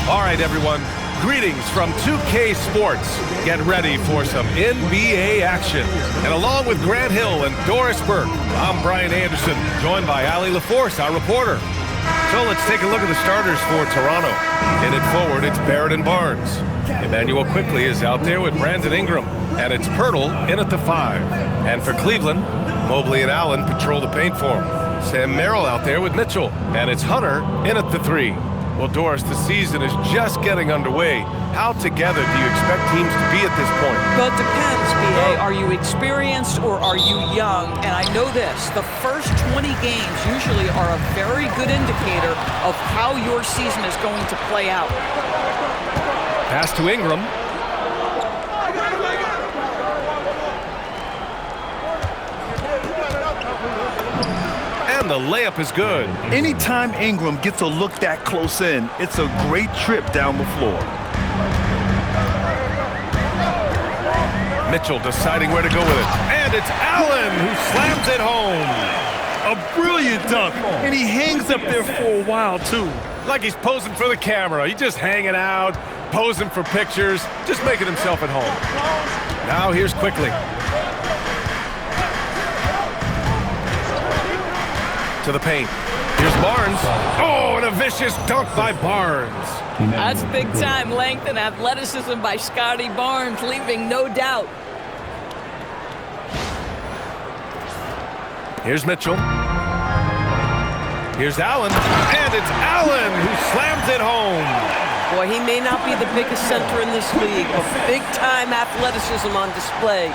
All right, everyone. Greetings from 2K Sports. Get ready for some NBA action. And along with Grant Hill and Doris Burke, I'm Brian Anderson, joined by Allie LaForce, our reporter. So let's take a look at the starters for Toronto. In it forward, it's Barrett and Barnes. Emmanuel Quickley is out there with Brandon Ingram. And it's Pirtle in at the 5. And for Cleveland, Mobley and Allen patrol the paint for him. Sam Merrill out there with Mitchell. And it's Hunter in at the 3. Well, Doris, the season is just getting underway. How together do you expect teams to be at this point? Well, it depends, B.A. Are you experienced or are you young? And I know this, the first 20 games usually are a very good indicator of how your season is going to play out. Pass to Ingram. And the layup is good. Anytime Ingram gets a look that close in, it's a great trip down the floor. Mitchell deciding where to go with it. And it's Allen who slams it home. A brilliant dunk, and he hangs up there for a while, too. Like he's posing for the camera. He's just hanging out, posing for pictures, just making himself at home. Now here's Quickley. To the paint. Here's Barnes. Oh, and a vicious dunk by Barnes. That's big-time length and athleticism by Scotty Barnes, leaving no doubt. Here's Mitchell. Here's Allen. And it's Allen who slams it home. Boy, he may not be the biggest center in this league, but big-time athleticism on display.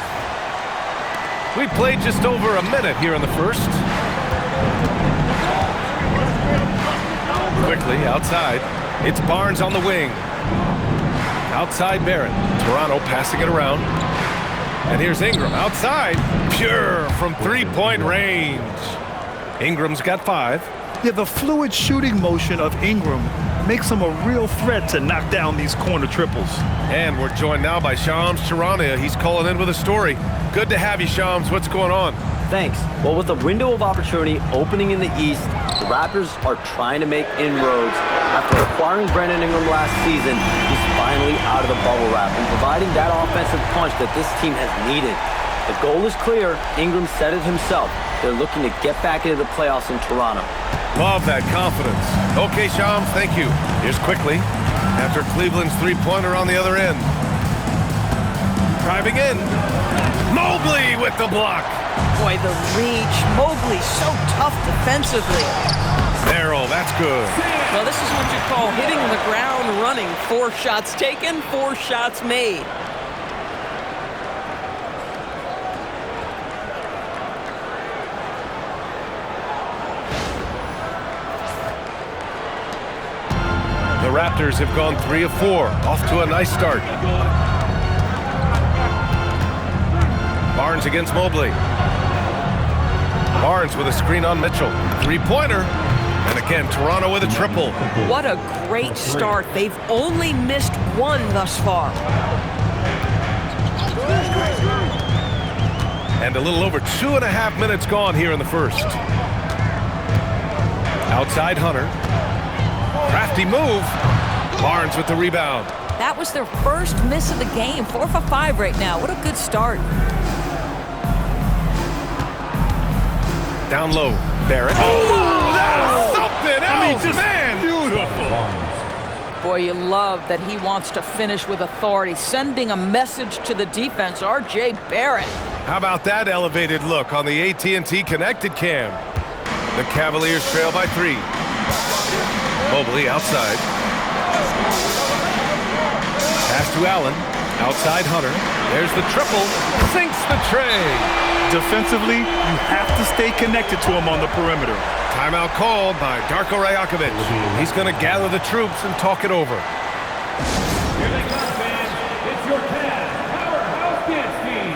We played just over a minute here in the first. Quickly outside. It's Barnes on the wing. Outside Barrett. Toronto passing it around. And here's Ingram outside. Pure from three-point range. Ingram's got 5. Yeah, the fluid shooting motion of Ingram makes him a real threat to knock down these corner triples. And we're joined now by Shams Charania. He's calling in with a story. Good to have you, Shams. What's going on? Thanks. Well, with a window of opportunity opening in the East, the Raptors are trying to make inroads. After acquiring Brandon Ingram last season, he's finally out of the bubble wrap and providing that offensive punch that this team has needed. The goal is clear. Ingram said it himself. They're looking to get back into the playoffs in Toronto. Love that confidence. Okay, Shams, thank you. Here's Quickley after Cleveland's three-pointer on the other end. Driving in. Mobley with the block. Boy, the reach. Mobley so tough defensively. Merrill, that's good. Well, this is what you call hitting the ground running. 4 shots taken, 4 shots made. The Raptors have gone 3 of 4, off to a nice start. Barnes against Mobley. Barnes with a screen on Mitchell. Three-pointer. And again, Toronto with a triple. What a great start. They've only missed 1 thus far. And a little over 2.5 minutes gone here in the first. Outside Hunter. Crafty move. Barnes with the rebound. That was their first miss of the game. 4 for 5 right now. What a good start. Down low, Barrett. Oh, that's something else, man! Beautiful. Boy, you love that he wants to finish with authority, sending a message to the defense. R.J. Barrett. How about that elevated look on the AT&T connected cam? The Cavaliers trail by 3. Mobley outside. Pass to Allen. Outside Hunter. There's the triple. Sinks the tray. Defensively, you have to stay connected to him on the perimeter. Timeout called by Darko Rajakovic. He's going to gather the troops and talk it over. Here they come, fans. It's your Cavs Powerhouse Dance Team.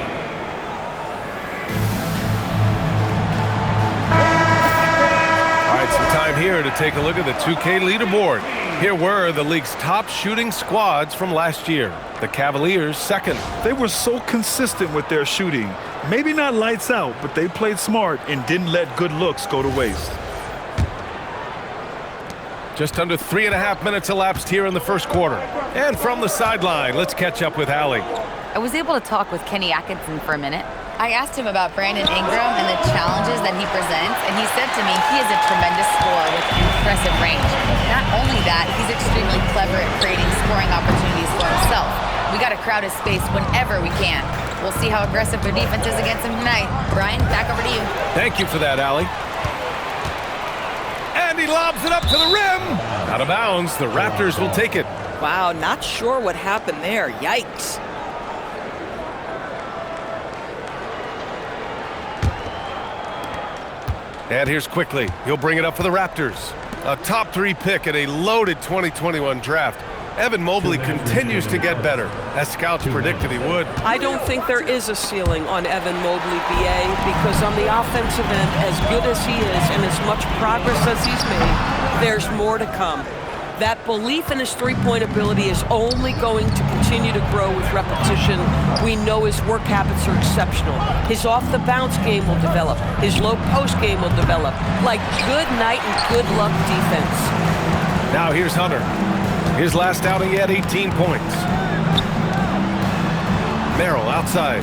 All right, some time here to take a look at the 2K leaderboard. Here were the league's top shooting squads from last year. The Cavaliers second. They were so consistent with their shooting. Maybe not lights out, but they played smart and didn't let good looks go to waste. Just under 3.5 minutes elapsed here in the first quarter. And from the sideline, let's catch up with Allie. I was able to talk with Kenny Atkinson for a minute. I asked him about Brandon Ingram and the challenges that he presents, and he said to me he is a tremendous scorer with impressive range. Not only that, he's extremely clever at creating scoring opportunities for himself. We got to crowd his space whenever we can. We'll see how aggressive their defense is against him tonight. Brian, back over to you. Thank you for that, Allie. And he lobs it up to the rim. Out of bounds, the Raptors will take it. Wow, not sure what happened there. Yikes. And here's Quickly. He'll bring it up for the Raptors. A top 3 pick in a loaded 2021 draft. Evan Mobley continues to get better, as scouts predicted he would. I don't think there is a ceiling on Evan Mobley, BA, because on the offensive end, as good as he is and as much progress as he's made, there's more to come. That belief in his three-point ability is only going to continue to grow with repetition. We know his work habits are exceptional. His off-the-bounce game will develop. His low-post game will develop. Like good night and good luck defense. Now here's Hunter. His last outing, he had 18 points. Merrill outside.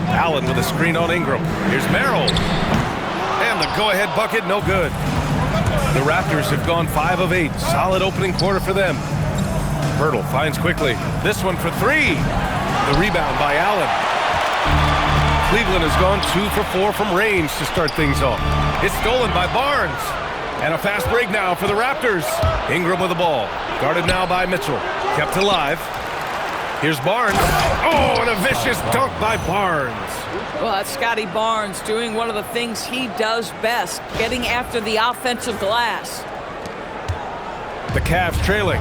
Allen with a screen on Ingram. Here's Merrill. And the go-ahead bucket, no good. The Raptors have gone 5 of 8. Solid opening quarter for them. Pirtle finds Quickly. This one for 3. The rebound by Allen. Cleveland has gone 2 for 4 from range to start things off. It's stolen by Barnes. And a fast break now for the Raptors. Ingram with the ball. Guarded now by Mitchell. Kept alive. Here's Barnes. Oh, and a vicious dunk by Barnes. Well, that's Scotty Barnes doing one of the things he does best, getting after the offensive glass. The Cavs trailing.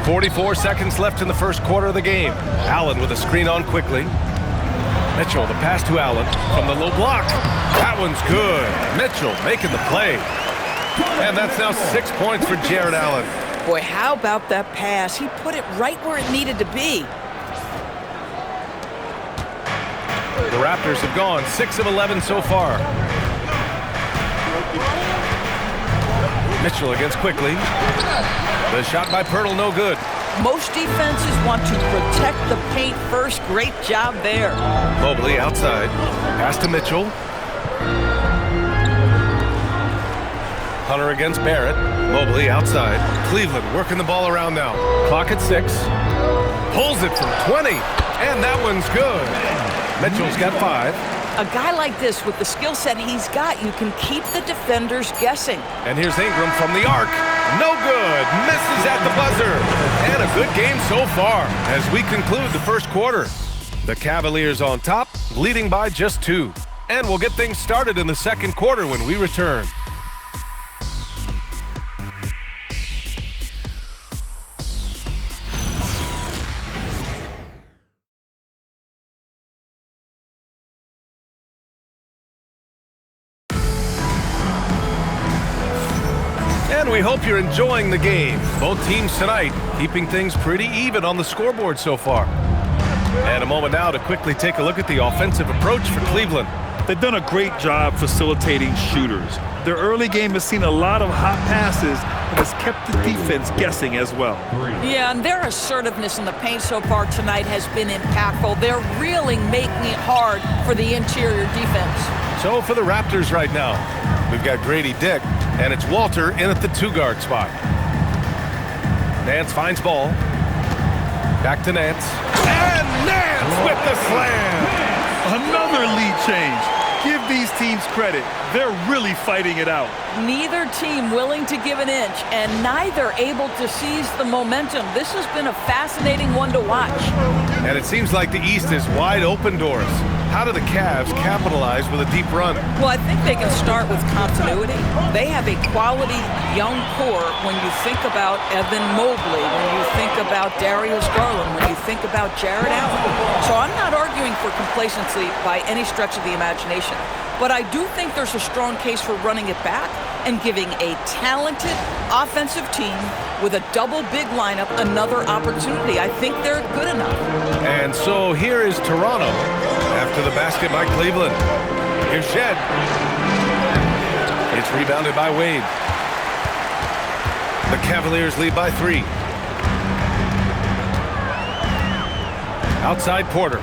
44 seconds left in the first quarter of the game. Allen with a screen on Quickly. Mitchell, the pass to Allen from the low block. That one's good. Mitchell making the play. And that's now 6 points for Jared Allen. Boy, how about that pass? He put it right where it needed to be. The Raptors have gone 6 of 11 so far. Mitchell against Quickly. The shot by Pirtle, no good. Most defenses want to protect the paint first. Great job there. Mobley outside. Pass to Mitchell. Hunter against Barrett. Mobley outside. Cleveland working the ball around now. Clock at 6. Pulls it from 20. And that one's good. Mitchell's got 5. A guy like this, with the skill set he's got, you can keep the defenders guessing. And here's Ingram from the arc. No good. Misses at the buzzer. And a good game so far as we conclude the first quarter. The Cavaliers on top, leading by just 2. And we'll get things started in the second quarter when we return. And we hope you're enjoying the game. Both teams tonight keeping things pretty even on the scoreboard so far. And a moment now to quickly take a look at the offensive approach for Cleveland. They've done a great job facilitating shooters. Their early game has seen a lot of hot passes and has kept the defense guessing as well. Yeah, and their assertiveness in the paint so far tonight has been impactful. They're really making it hard for the interior defense. So for the Raptors right now, we've got Grady Dick, and it's Walter in at the 2-guard spot. Nance finds ball. Back to Nance. And Nance with the slam! Another lead change. Give these teams credit. They're really fighting it out. Neither team willing to give an inch, and neither able to seize the momentum. This has been a fascinating one to watch. And it seems like the East is wide open, Doris. How do the Cavs capitalize with a deep run? Well, I think they can start with continuity. They have a quality young core when you think about Evan Mobley, when you think about Darius Garland, when you think about Jared Allen. So I'm not arguing for complacency by any stretch of the imagination. But I do think there's a strong case for running it back and giving a talented offensive team with a double big lineup another opportunity. I think they're good enough. And so here is Toronto after the basket by Cleveland. Here's Shed. It's rebounded by Wade. The Cavaliers lead by 3. Outside Porter.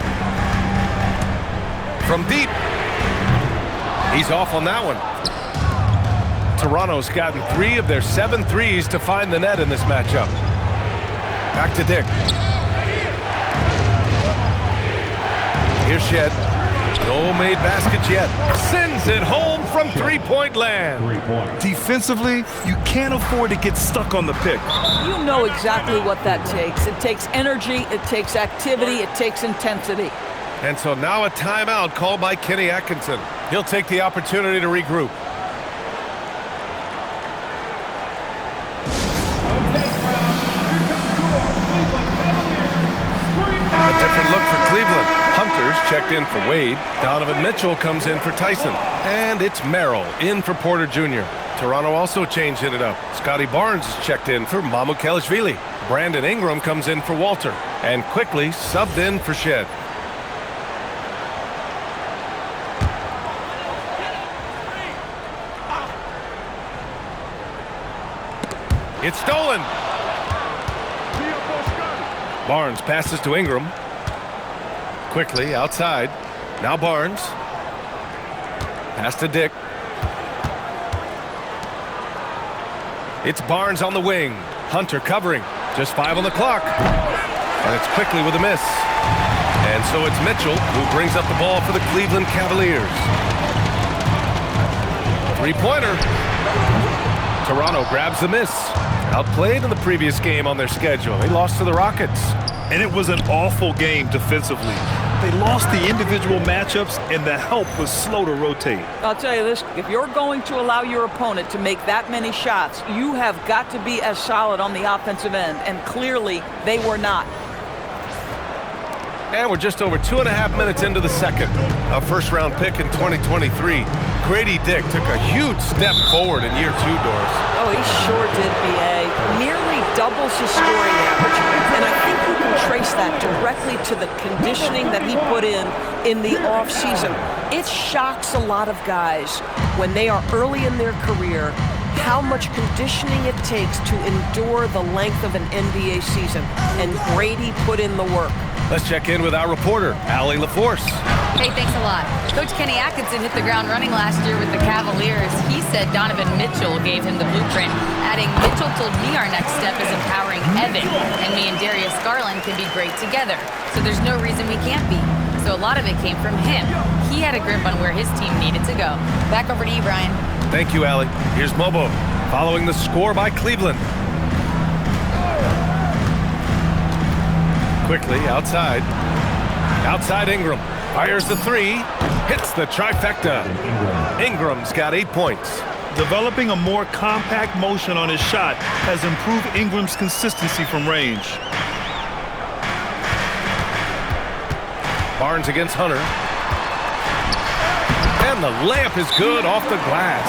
From deep. He's off on that one. Toronto's gotten 3 of their 7 threes to find the net in this matchup. Back to Dick. Here's Shed. No made baskets yet. Sends it home from three-point land. Defensively, you can't afford to get stuck on the pick. You know exactly what that takes. It takes energy, it takes activity, it takes intensity. And so now a timeout called by Kenny Atkinson. He'll take the opportunity to regroup. A different look for Cleveland. Hunter's checked in for Wade. Donovan Mitchell comes in for Tyson. And it's Merrill in for Porter Jr. Toronto also changing it up. Scotty Barnes is checked in for Mamukelashvili. Brandon Ingram comes in for Walter. And quickly subbed in for Shed. It's stolen. Barnes passes to Ingram. Quickly outside. Now Barnes. Pass to Dick. It's Barnes on the wing. Hunter covering. Just 5 on the clock. And it's quickly with a miss. And so it's Mitchell who brings up the ball for the Cleveland Cavaliers. Three-pointer. Toronto grabs the miss. Outplayed in the previous game on their schedule. They lost to the Rockets. And it was an awful game defensively. They lost the individual matchups, and the help was slow to rotate. I'll tell you this, if you're going to allow your opponent to make that many shots, you have got to be as solid on the offensive end, and clearly they were not. And we're just over 2.5 minutes into the second. A first-round pick in 2023. Grady Dick took a huge step forward in year 2, Doris. Oh, he sure did, B.A. Nearly doubles his scoring average. And I think you can trace that directly to the conditioning that he put in the offseason. It shocks a lot of guys when they are early in their career how much conditioning it takes to endure the length of an NBA season. And Grady put in the work. Let's check in with our reporter, Allie LaForce. Hey, thanks a lot. Coach Kenny Atkinson hit the ground running last year with the Cavaliers. He said Donovan Mitchell gave him the blueprint, adding, Mitchell told me our next step is empowering Evan, and me and Darius Garland can be great together. So there's no reason we can't be. So a lot of it came from him. He had a grip on where his team needed to go. Back over to you, Brian. Thank you, Allie. Here's Mobo, following the score by Cleveland. Quickly outside. Outside Ingram. Fires the 3. Hits the trifecta. Ingram's got 8 points. Developing a more compact motion on his shot has improved Ingram's consistency from range. Barnes against Hunter. And the layup is good off the glass.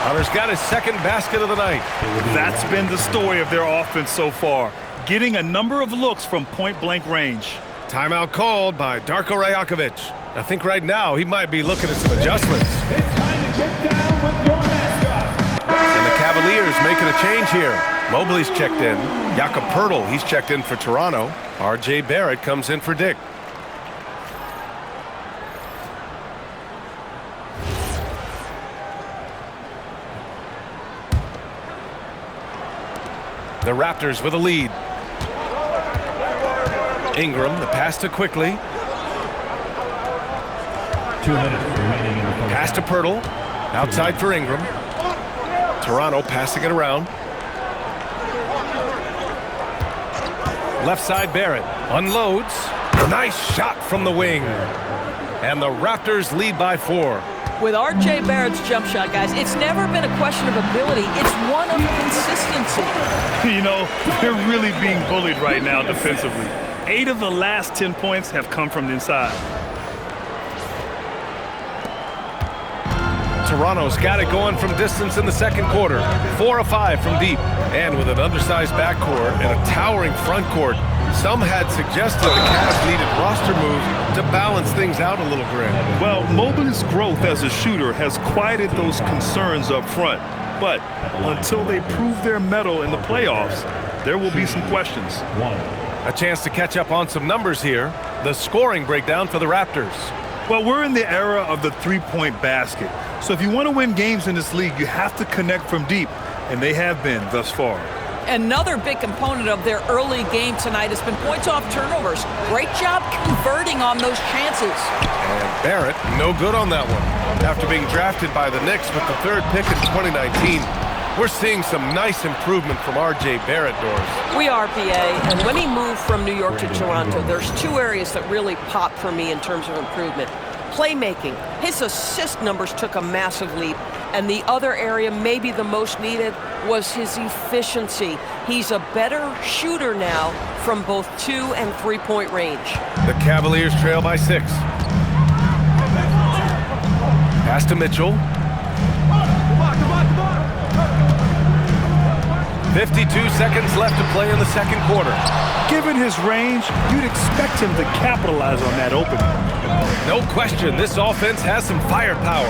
Hunter's got his second basket of the night. That's been the story of their offense so far, getting a number of looks from point-blank range. Timeout called by Darko Rajakovic. I think right now he might be looking at some adjustments. It's time to get down with your mascot. And the Cavaliers making a change here. Mobley's checked in. Jakob Poeltl, he's checked in for Toronto. R.J. Barrett comes in for Dick. The Raptors with a lead. Ingram, the pass to Quickly. 2 minutes remaining in the first. Pass to Poeltl. Outside for Ingram. Toronto passing it around. Left side Barrett. Unloads. Nice shot from the wing. And the Raptors lead by 4. With R.J. Barrett's jump shot, guys, it's never been a question of ability. It's one of consistency. You know, they're really being bullied right now defensively. 8 of the last 10 points have come from the inside. Toronto's got it going from distance in the second quarter. 4 of 5 from deep. And with an undersized backcourt and a towering front court, some had suggested the Cavs needed roster moves to balance things out a little, Grant? Well, Mobley's growth as a shooter has quieted those concerns up front. But until they prove their mettle in the playoffs, there will be some questions. A chance to catch up on some numbers here. The scoring breakdown for the Raptors. Well, we're in the era of the three-point basket. So if you want to win games in this league, you have to connect from deep, and they have been thus far. Another big component of their early game tonight has been points off turnovers. Great job converting on those chances. And Barrett, no good on that one. After being drafted by the Knicks with the 3rd pick in 2019, we're seeing some nice improvement from R.J. Barrett, Doris. We are, PA, and when he moved from New York to Toronto, there's 2 areas that really popped for me in terms of improvement. Playmaking. His assist numbers took a massive leap. And the other area, maybe the most needed, was his efficiency. He's a better shooter now from both 2 and 3-point range. The Cavaliers trail by 6. Pass to Mitchell. 52 seconds left to play in the second quarter. Given his range, you'd expect him to capitalize on that opening. No question, this offense has some firepower.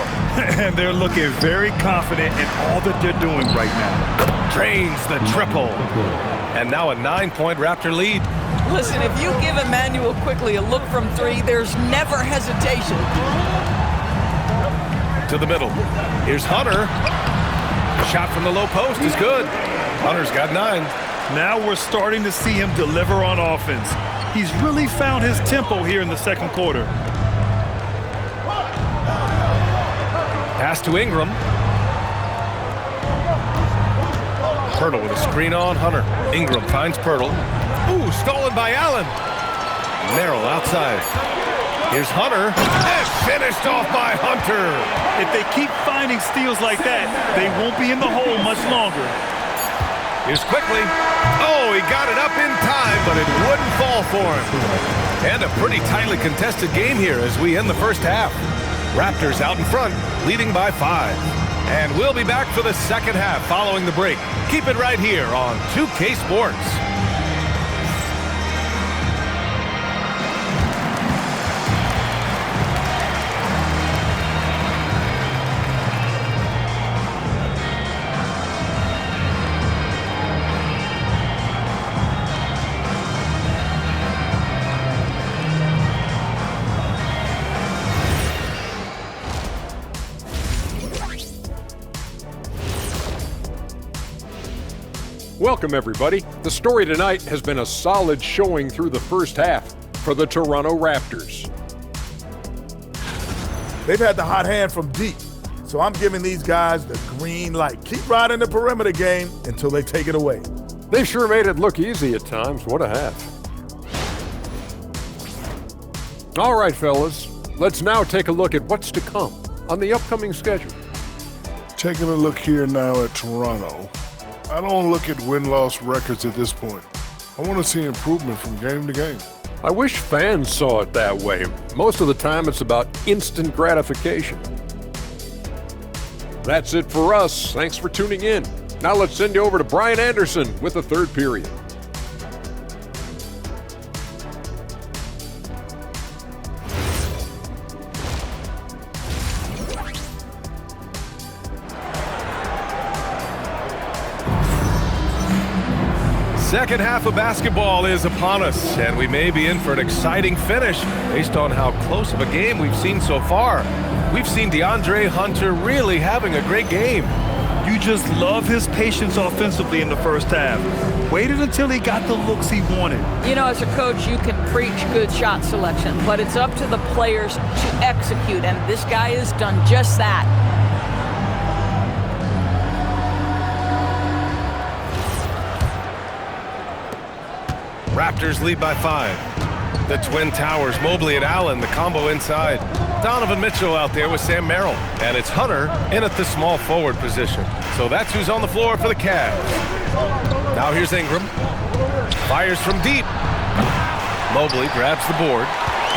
And they're looking very confident in all that they're doing right now. Drains the triple. And now a 9-point Raptor lead. Listen, if you give Emmanuel quickly a look from 3, there's never hesitation. To the middle. Here's Hunter. Shot from the low post is good. Hunter's got 9. Now we're starting to see him deliver on offense. He's really found his tempo here in the second quarter. Pass to Ingram. Pirtle with a screen on Hunter. Ingram finds Pirtle. Ooh, stolen by Allen. Merrill outside. Here's Hunter. And finished off by Hunter. If they keep finding steals like that, they won't be in the hole much longer. Here's quickly. Oh, he got it up in time, but it wouldn't fall for him. And a pretty tightly contested game here as we end the first half. Raptors out in front, leading by 5. And we'll be back for the second half following the break. Keep it right here on 2K Sports. Welcome, everybody. The story tonight has been a solid showing through the first half for the Toronto Raptors. They've had the hot hand from deep, so I'm giving these guys the green light. Keep riding the perimeter game until they take it away. They've sure made it look easy at times. What a half. All right, fellas, let's now take a look at what's to come on the upcoming schedule. Taking a look here now at Toronto, I don't look at win-loss records at this point. I want to see improvement from game to game. I wish fans saw it that way. Most of the time, it's about instant gratification. That's it for us. Thanks for tuning in. Now let's send you over to Brian Anderson with the third period. Second half of basketball is upon us, and we may be in for an exciting finish based on how close of a game we've seen so far. We've seen DeAndre Hunter really having a great game. You just love his patience offensively in the first half. Waited until he got the looks he wanted. You know, as a coach, you can preach good shot selection, but it's up to the players to execute, and this guy has done just that. Raptors lead by 5. The Twin Towers, Mobley and Allen, the combo inside. Donovan Mitchell out there with Sam Merrill. And it's Hunter in at the small forward position. So that's who's on the floor for the Cavs. Now here's Ingram. Fires from deep. Mobley grabs the board.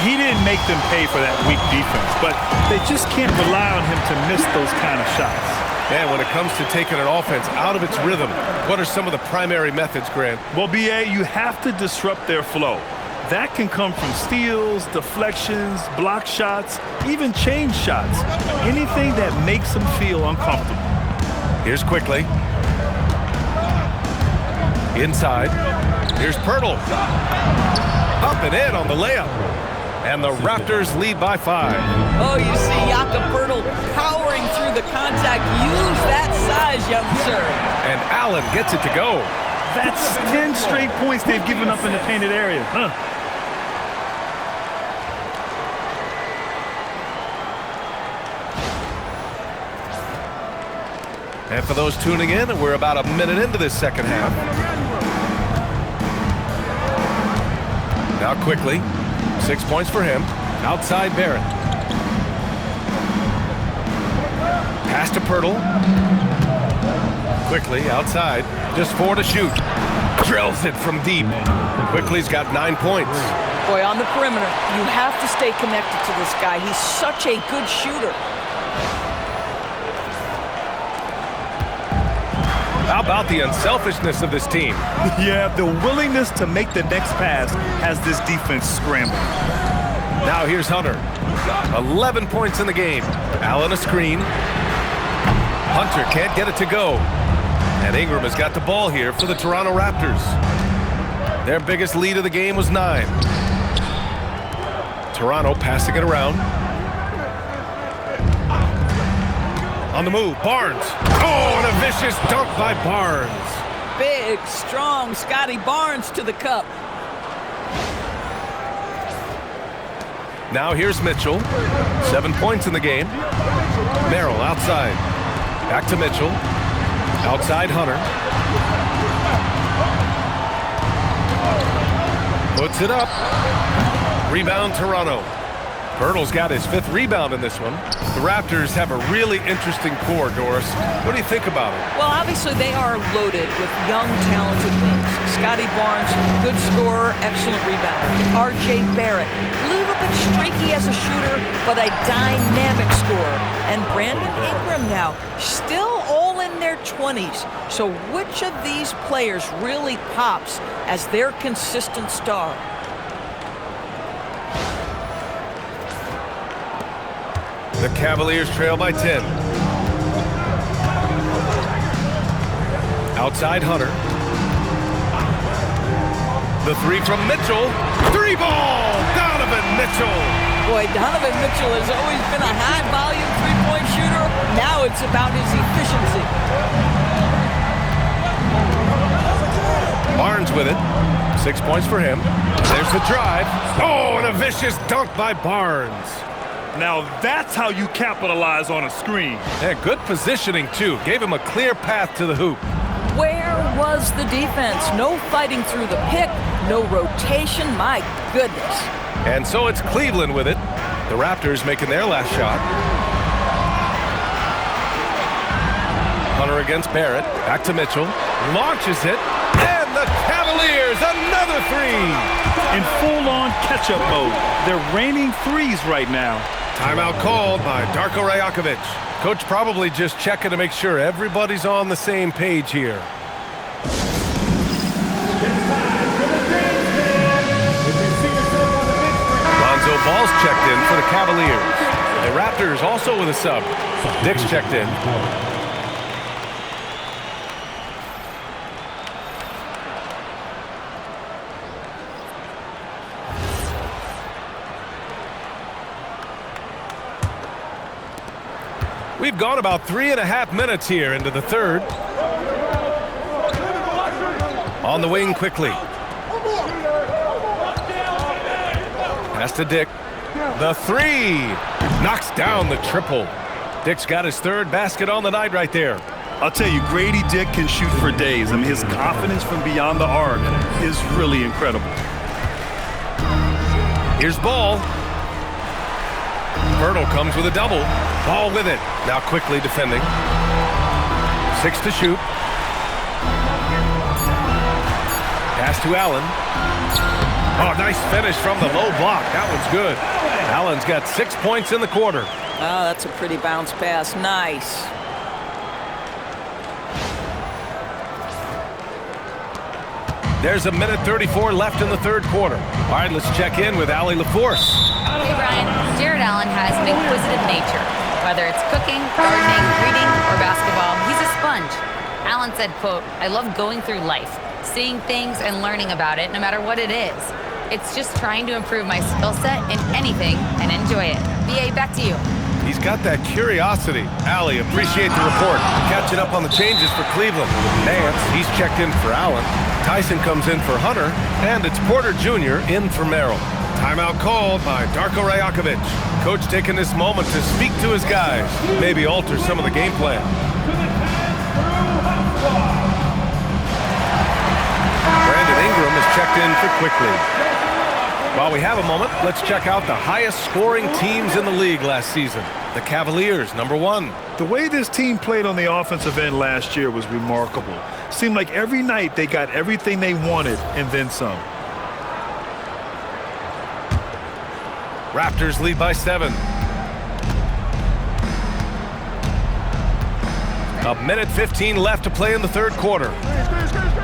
He didn't make them pay for that weak defense, but they just can't rely on him to miss those kind of shots. And when it comes to taking an offense out of its rhythm, what are some of the primary methods, Grant? Well, B.A., you have to disrupt their flow. That can come from steals, deflections, block shots, even change shots. Anything that makes them feel uncomfortable. Here's Quickly. Inside. Here's Pirtle. Up and in on the layup. And the Raptors lead by 5. Oh, you see Jakob Pirtle powering through the contact. Use that size, young sir. And Allen gets it to go. That's 10 straight points they've given up in the painted area. And for those tuning in, we're about a minute into this second half. Now Quickly, 6 points for him. Outside Barrett. Pass to Pirtle. Quickly outside, just 4 to shoot. Drills it from deep. Quickly's got 9 points. Boy, on the perimeter, you have to stay connected to this guy. He's such a good shooter. How about the unselfishness of this team? Yeah, the willingness to make the next pass has this defense scrambling. Now here's Hunter. 11 points in the game. Allen a screen. Hunter can't get it to go. And Ingram has got the ball here for the Toronto Raptors. Their biggest lead of the game was 9. Toronto passing it around. On the move, Barnes. Oh, and a vicious dunk by Barnes. Big, strong Scotty Barnes to the cup. Now here's Mitchell. 7 points in the game. Merrill outside. Back to Mitchell. Outside Hunter. Puts it up. Rebound Toronto. Pirtle's got his 5th rebound in this one. The Raptors have a really interesting core, Doris. What do you think about it? Well, obviously they are loaded with young, talented wings. Scotty Barnes, good scorer, excellent rebounder. R.J. Barrett, a little bit streaky as a shooter, but a dynamic scorer. And Brandon Ingram now, still all in their 20s. So which of these players really pops as their consistent star? The Cavaliers trail by 10. Outside Hunter. The 3 from Mitchell. 3 ball! Donovan Mitchell! Boy, Donovan Mitchell has always been a high-volume three-point shooter. Now it's about his efficiency. Barnes with it. 6 points for him. There's the drive. Oh, and a vicious dunk by Barnes. Now that's how you capitalize on a screen. Yeah, good positioning, too. Gave him a clear path to the hoop. Where was the defense? No fighting through the pick, no rotation. My goodness. And so it's Cleveland with it. The Raptors making their last shot. Hunter against Barrett. Back to Mitchell. Launches it. And the Cavaliers, another 3. In full-on catch-up mode. They're raining threes right now. Timeout called by Darko Rajakovic. Coach probably just checking to make sure everybody's on the same page here. Lonzo Ball's checked in for the Cavaliers. The Raptors also with a sub. Dick's checked in. We've gone about 3.5 minutes here into the third. On the wing quickly. Pass to Dick. The 3. Knocks down the triple. Dick's got his 3rd basket on the night right there. I'll tell you, Grady Dick can shoot for days. I mean, his confidence from beyond the arc is really incredible. Here's Ball. Pirtle comes with a double. Ball with it. Now quickly defending. 6 to shoot. Pass to Allen. Oh, nice finish from the low block. That one's good. Allen's got 6 points in the quarter. Oh, that's a pretty bounce pass. Nice. There's a minute 34 left in the third quarter. All right, let's check in with Allie LaForce. Hey, Brian. Jared Allen has an inquisitive nature. Whether it's cooking, gardening, reading, or basketball, he's a sponge. Allen said, quote, "I love going through life, seeing things and learning about it no matter what it is. It's just trying to improve my skill set in anything and enjoy it." BA, back to you. He's got that curiosity. Allie, appreciate the report. Catching up on the changes for Cleveland. Nance, he's checked in for Allen. Tyson comes in for Hunter. And it's Porter Jr. in for Merrill. Timeout called by Darko Rajakovic. Coach taking this moment to speak to his guys. Maybe alter some of the game plan. Brandon Ingram is checked in for Quickly. While we have a moment, let's check out the highest scoring teams in the league last season. The Cavaliers, number 1. The way this team played on the offensive end last year was remarkable. Seemed like every night they got everything they wanted and then some. Raptors lead by 7. A minute 15 left to play in the third quarter.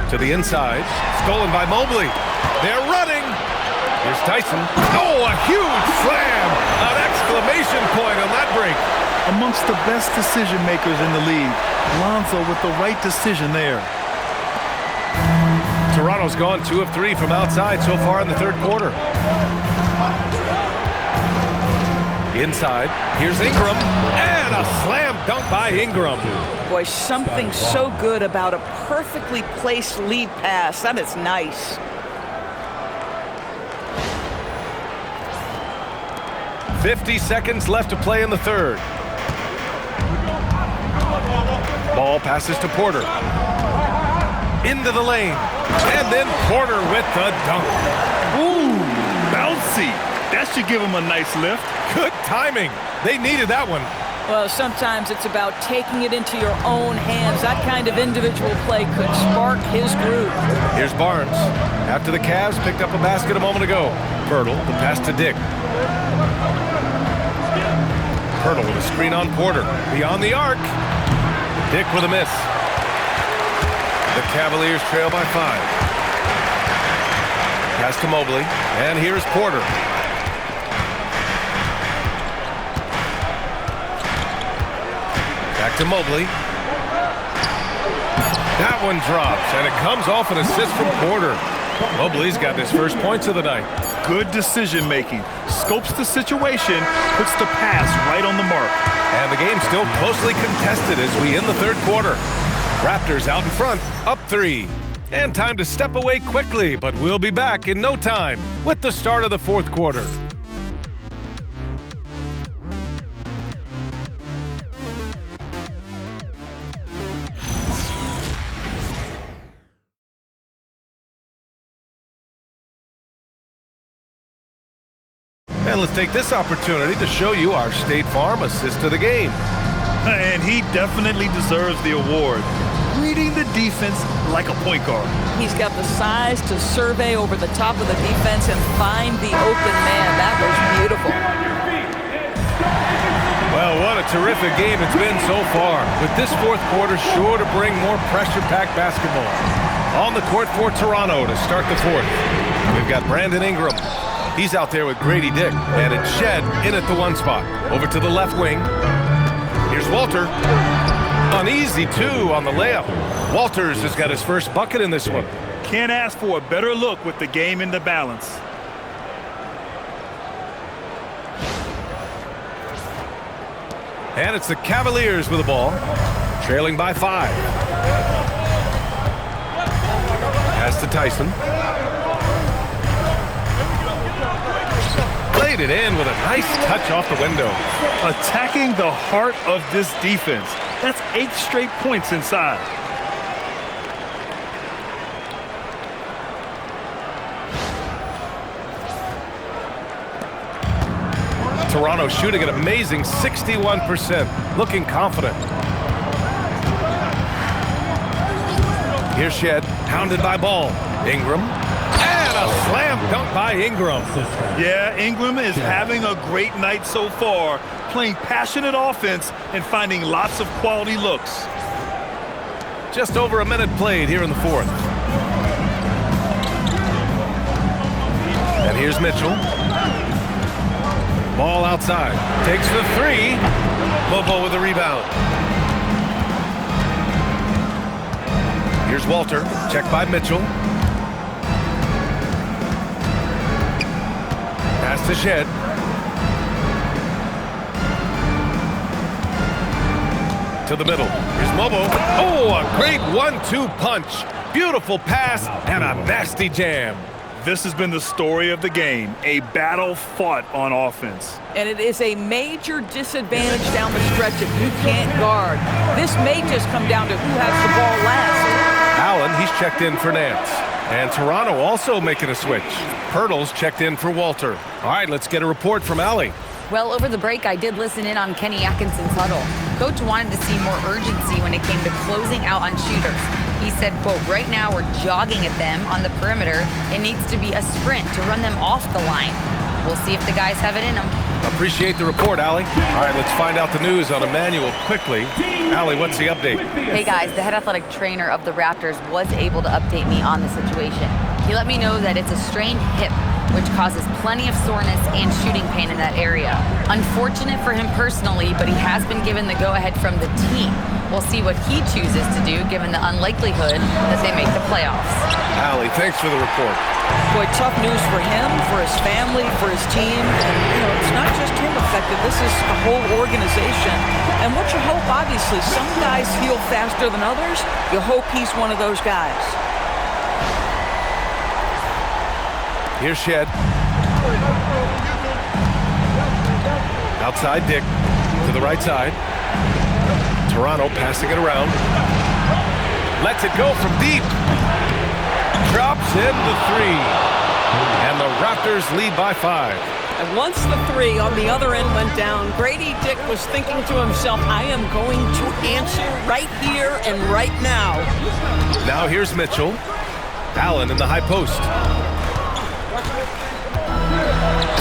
To the inside, stolen by Mobley. They're running. Here's Tyson. Oh, a huge slam! An exclamation point on that break. Amongst the best decision makers in the league, Lonzo with the right decision there. Toronto's gone 2 of 3 from outside so far in the third quarter. Inside, here's Ingram, and a slam dunk by Ingram. Boy, something so good about a perfectly placed lead pass. That is nice. .50 seconds left to play in the third. Ball passes to Porter. Into the lane. And then Porter with the dunk. Ooh, bouncy. That should give him a nice lift. Good timing. They needed that one. Well, sometimes it's about taking it into your own hands. That kind of individual play could spark his groove. Here's Barnes. After the Cavs picked up a basket a moment ago. Pirtle, the pass to Dick. Pirtle with a screen on Porter. Beyond the arc. Dick with a miss. The Cavaliers trail by 5. Pass to Mobley. And here's Porter. Back to Mobley. That one drops, and it comes off an assist from Porter. Mobley's got his first points of the night. Good decision making. Scopes the situation, puts the pass right on the mark. And the game's still closely contested as we end the third quarter. Raptors out in front, up 3. And time to step away quickly, but we'll be back in no time with the start of the fourth quarter. And let's take this opportunity to show you our State Farm assist of the game. And he definitely deserves the award. Reading the defense like a point guard. He's got the size to survey over the top of the defense and find the open man. That was beautiful. Well, what a terrific game it's been so far. With this fourth quarter sure to bring more pressure-packed basketball. On the court for Toronto to start the fourth. We've got Brandon Ingram. He's out there with Grady Dick, and it's Shed in at the 1 spot. Over to the left wing. Here's Walter. An easy 2 on the layup. Walters has got his first bucket in this one. Can't ask for a better look with the game in the balance. And it's the Cavaliers with the ball, trailing by 5. Pass to Tyson. Played it in with a nice touch off the window. Attacking the heart of this defense. That's 8 straight points inside. Toronto shooting an amazing 61%, looking confident. Here's Shed, hounded by Ball. Ingram, and a slam dunk by Ingram. Yeah, Ingram is having a great night so far, playing passionate offense and finding lots of quality looks. Just over a minute played here in the fourth. And here's Mitchell. Ball outside. Takes the three. Bobo with the rebound. Here's Walter. Check by Mitchell. Pass to Shed. To the middle. Here's Mobo. Oh, a great 1-2 punch. Beautiful pass and a nasty jam. This has been the story of the game, a battle fought on offense. And it is a major disadvantage down the stretch if you can't guard. This may just come down to who has the ball last. Allen, he's checked in for Nance. And Toronto also making a switch. Pirtle's checked in for Walter. All right, let's get a report from Allie. Well, over the break, I did listen in on Kenny Atkinson's huddle. Coach wanted to see more urgency when it came to closing out on shooters. He said, quote, right now we're jogging at them on the perimeter. It needs to be a sprint to run them off the line. We'll see if the guys have it in them. Appreciate the report, Allie. All right, let's find out the news on Emmanuel quickly. Allie, what's the update? Hey, guys, the head athletic trainer of the Raptors was able to update me on the situation. He let me know that it's a strained hip, which causes plenty of soreness and shooting pain in that area. Unfortunate for him personally, but he has been given the go-ahead from the team. We'll see what he chooses to do given the unlikelihood that they make the playoffs. Allie, thanks for the report. Boy, tough news for him, for his family, for his team. And, it's not just him affected. This is a whole organization. And what you hope, obviously, some guys heal faster than others. You hope he's one of those guys. Here's Shed. Outside Dick to the right side. Toronto passing it around. Lets it go from deep. Drops in the three. And the Raptors lead by 5. And once the three on the other end went down, Grady Dick was thinking to himself, I am going to answer right here and right now. Now here's Mitchell. Allen in the high post.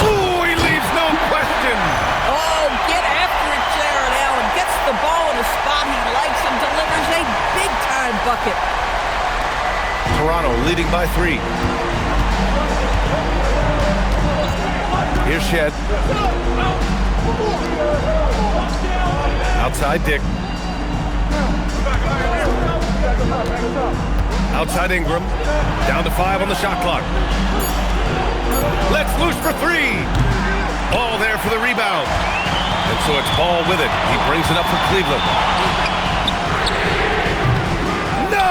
Oh, he leaves no question. Oh, get after it, Jared Allen. Gets the ball in a spot he likes and delivers a big-time bucket. Toronto leading by 3. Here's Shed. Outside Dick. Outside Ingram. Down to 5 on the shot clock. Let's loose for 3. Ball there for the rebound. And so it's Ball with it. He brings it up for Cleveland. No!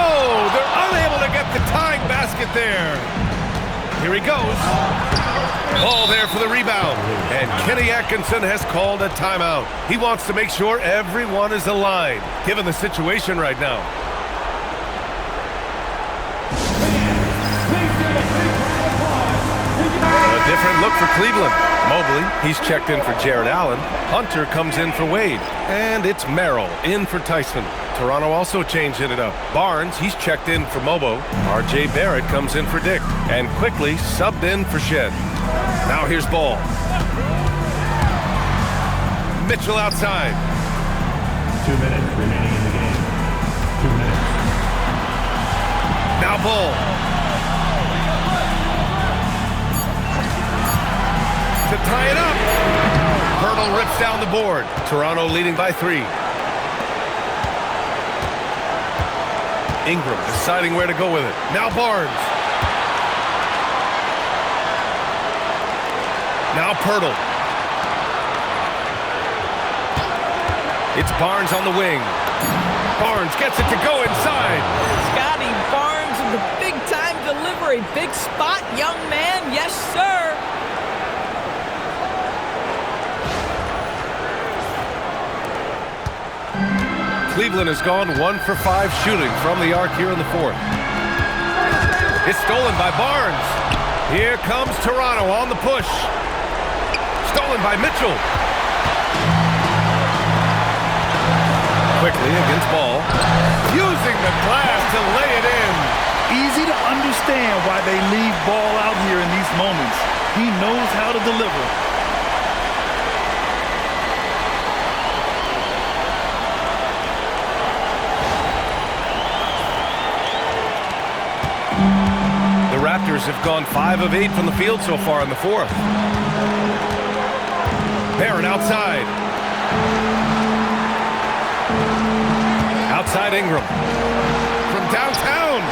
They're unable to get the tying basket there. Here he goes. Ball there for the rebound. And Kenny Atkinson has called a timeout. He wants to make sure everyone is aligned, given the situation right now. A different look for Cleveland. Mobley, he's checked in for Jared Allen. Hunter comes in for Wade. And it's Merrill in for Tyson. Toronto also changing it up. Barnes, he's checked in for Mobo. R.J. Barrett comes in for Dick. And quickly subbed in for Shed. Now here's Ball. Mitchell outside. 2 minutes remaining in the game. 2 minutes. Now Ball. To tie it up. Pirtle rips down the board. Toronto leading by 3. Ingram deciding where to go with it. Now Barnes. Now Pirtle. It's Barnes on the wing. Barnes gets it to go inside. Scotty Barnes in the big-time delivery. Big spot, young man. Yes, sir. Cleveland has gone 1 for 5 shooting from the arc here in the 4th. It's stolen by Barnes. Here comes Toronto on the push. Stolen by Mitchell. Quickly against Ball. Using the glass to lay it in. Easy to understand why they leave Ball out here in these moments. He knows how to deliver. Raptors have gone 5 of 8 from the field so far in the fourth. Barrett outside. Outside Ingram. From downtown.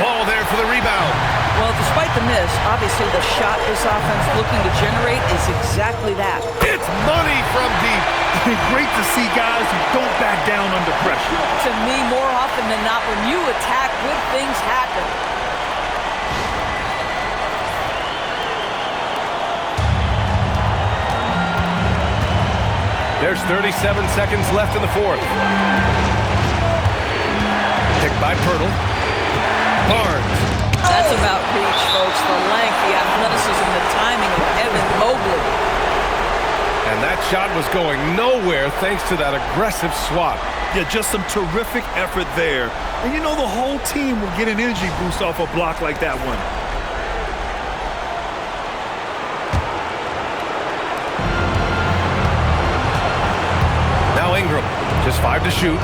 Ball there for the rebound. Well, despite the miss, obviously the shot this offense looking to generate is exactly that. It's money from deep. Great to see guys who don't back down under pressure. To me, more often than not, when you attack, good things happen. There's 37 seconds left in the fourth. Picked by Pirtle. Barnes. That's about reach, folks. The length, the athleticism, the timing of Evan Mobley. And that shot was going nowhere thanks to that aggressive swat. Yeah, just some terrific effort there. And you know the whole team will get an energy boost off a block like that one. Now Ingram, just 5 to shoot.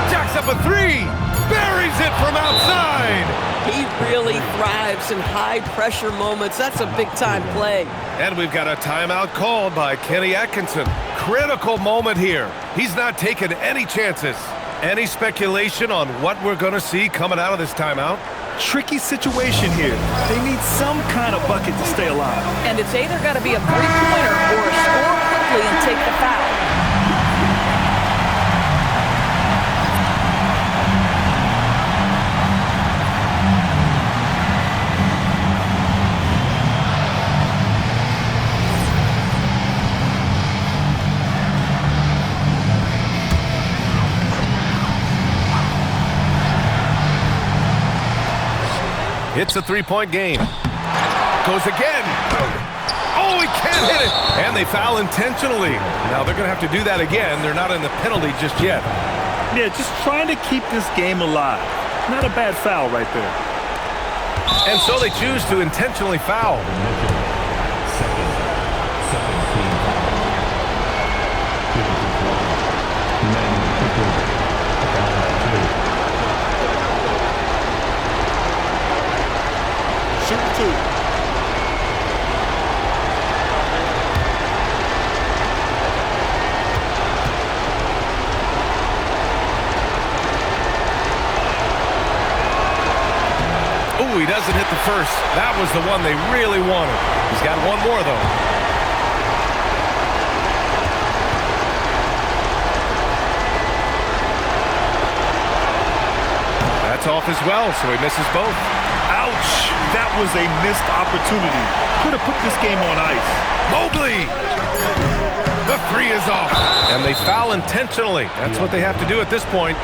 Jacks up a 3. Buries it from outside. He really thrives in high-pressure moments. That's a big-time play. And we've got a timeout called by Kenny Atkinson. Critical moment here. He's not taking any chances. Any speculation on what we're going to see coming out of this timeout? Tricky situation here. They need some kind of bucket to stay alive. And it's either got to be a three-pointer or score quickly and take the foul. It's a 3-point game. Goes again. Oh, he can't hit it. And they foul intentionally. Now they're going to have to do that again. They're not in the penalty just yet. Yeah, just trying to keep this game alive. Not a bad foul right there. And so they choose to intentionally foul. He doesn't hit the first. That was the one they really wanted. He's got one more, though. That's off as well, so he misses both. Ouch! That was a missed opportunity. Could have put this game on ice. Mobley! The 3 is off. And they foul intentionally. That's what they have to do at this point.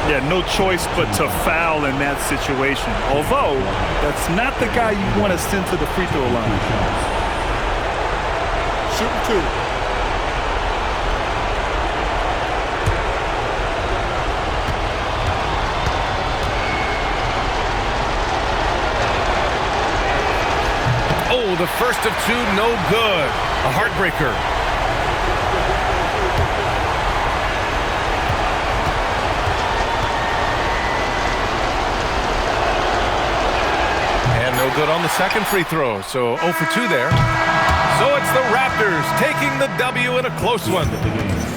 Yeah, no choice but to foul in that situation. Although, that's not the guy you want to send to the free throw line. Shooting 2. Oh, the first of 2, no good. A heartbreaker. No good on the second free throw, so 0 for 2 there. So it's the Raptors taking the W in a close one.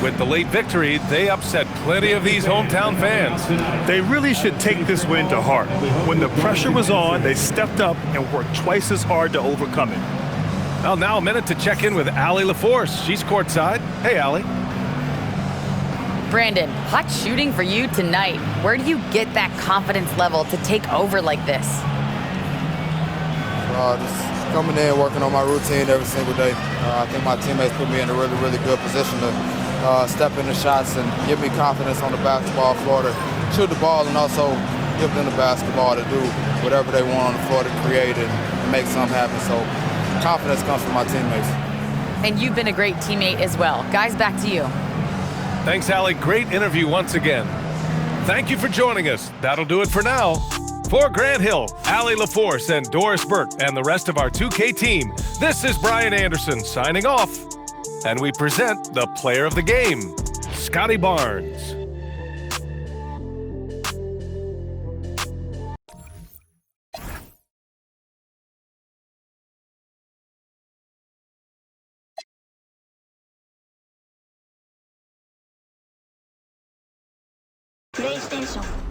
With the late victory, they upset plenty of these hometown fans. They really should take this win to heart. When the pressure was on, they stepped up and worked twice as hard to overcome it. Well, now a minute to check in with Allie LaForce. She's courtside. Hey, Allie. Brandon, hot shooting for you tonight. Where do you get that confidence level to take over like this? Just coming in, working on my routine every single day. I think my teammates put me in a really, really good position to step in the shots and give me confidence on the basketball floor to shoot the ball and also give them the basketball to do whatever they want on the floor to create and make something happen. So confidence comes from my teammates. And you've been a great teammate as well. Guys, back to you. Thanks, Allie. Great interview once again. Thank you for joining us. That'll do it for now. For Grant Hill, Allie LaForce, and Doris Burke, and the rest of our 2K team, this is Brian Anderson signing off. And we present the player of the game, Scotty Barnes. プレイステーション